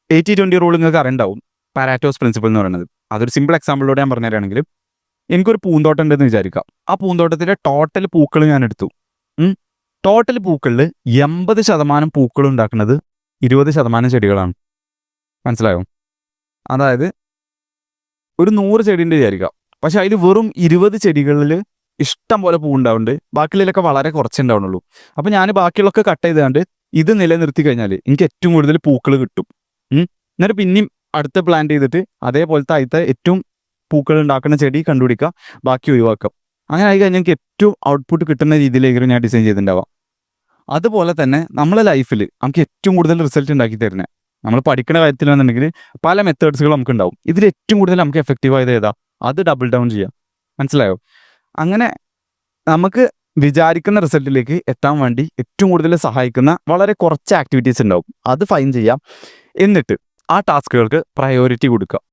80-20 rule നിങ്ങൾക്ക് അറിയുണ്ടാവും, പാരാറ്റോസ് principle എന്ന് പറയുന്നത്. അതൊരു സിമ്പിൾ എക്സാമ്പിളിലൂടെ ഞാൻ പറഞ്ഞു തരാണെങ്കിൽ, എനിക്കൊരു പൂന്തോട്ടം ഉണ്ടെന്ന് വിചാരിക്കാം. ആ പൂന്തോട്ടത്തിലെ ടോട്ടൽ പൂക്കൾ ഞാൻ എടുത്തു. ടോട്ടൽ പൂക്കളിൽ 80% പൂക്കൾ ഉണ്ടാക്കുന്നത് 20% ചെടികളാണ്. മനസ്സിലായോ? അതായത് ഒരു 100 ചെടിൻ്റെ വിചാരിക്കാം, പക്ഷെ അതിൽ വെറും 20 ചെടികളിൽ ഇഷ്ടം പോലെ പൂ ഉണ്ടാവുന്നുണ്ട്, ബാക്കിയുള്ളതിലൊക്കെ വളരെ കുറച്ചേ ഉണ്ടാവുന്നുള്ളൂ. അപ്പം ഞാൻ ബാക്കിയുള്ളതൊക്കെ കട്ട് ചെയ്താണ്ട് ഇത് നിലനിർത്തി കഴിഞ്ഞാൽ എനിക്ക് ഏറ്റവും കൂടുതൽ പൂക്കൾ കിട്ടും. എന്നിട്ട് പിന്നെയും അടുത്ത പ്ലാന്റ് ചെയ്തിട്ട് അതേപോലത്തെ അതിലത്തെ ഏറ്റവും പൂക്കൾ ഉണ്ടാക്കുന്ന ചെടി കണ്ടുപിടിക്കുക, ബാക്കി ഒഴിവാക്കാം. അങ്ങനെ ആയി കഴിഞ്ഞാൽ എനിക്ക് ഏറ്റവും ഔട്ട്പുട്ട് കിട്ടുന്ന രീതിയിലേക്ക് ഞാൻ ഡിസൈൻ ചെയ്തിട്ടുണ്ടാവാം. അതുപോലെ തന്നെ നമ്മളെ ലൈഫിൽ നമുക്ക് ഏറ്റവും കൂടുതൽ റിസൾട്ട് ഉണ്ടാക്കി തരുന്നത്, നമ്മൾ പഠിക്കുന്ന കാര്യത്തിലാണെന്നുണ്ടെങ്കിൽ പല മെത്തേഡ്സുകൾ നമുക്ക് ഉണ്ടാവും. ഇതിൽ ഏറ്റവും കൂടുതൽ നമുക്ക് എഫക്റ്റീവ് ആയത് ഏതാ, അത് ഡബിൾ ഡൗൺ ചെയ്യാം. മനസ്സിലായോ? അങ്ങനെ നമുക്ക് വിചാരിക്കുന്ന റിസൾട്ടിലേക്ക് എത്താൻ വേണ്ടി ഏറ്റവും കൂടുതൽ സഹായിക്കുന്ന വളരെ കുറച്ച് ആക്ടിവിറ്റീസ് ഉണ്ടാവും. അത് ഫൈൻ ചെയ്യാം. എന്നിട്ട് ആ ടാസ്കുകൾക്ക് പ്രയോറിറ്റി കൊടുക്കുക.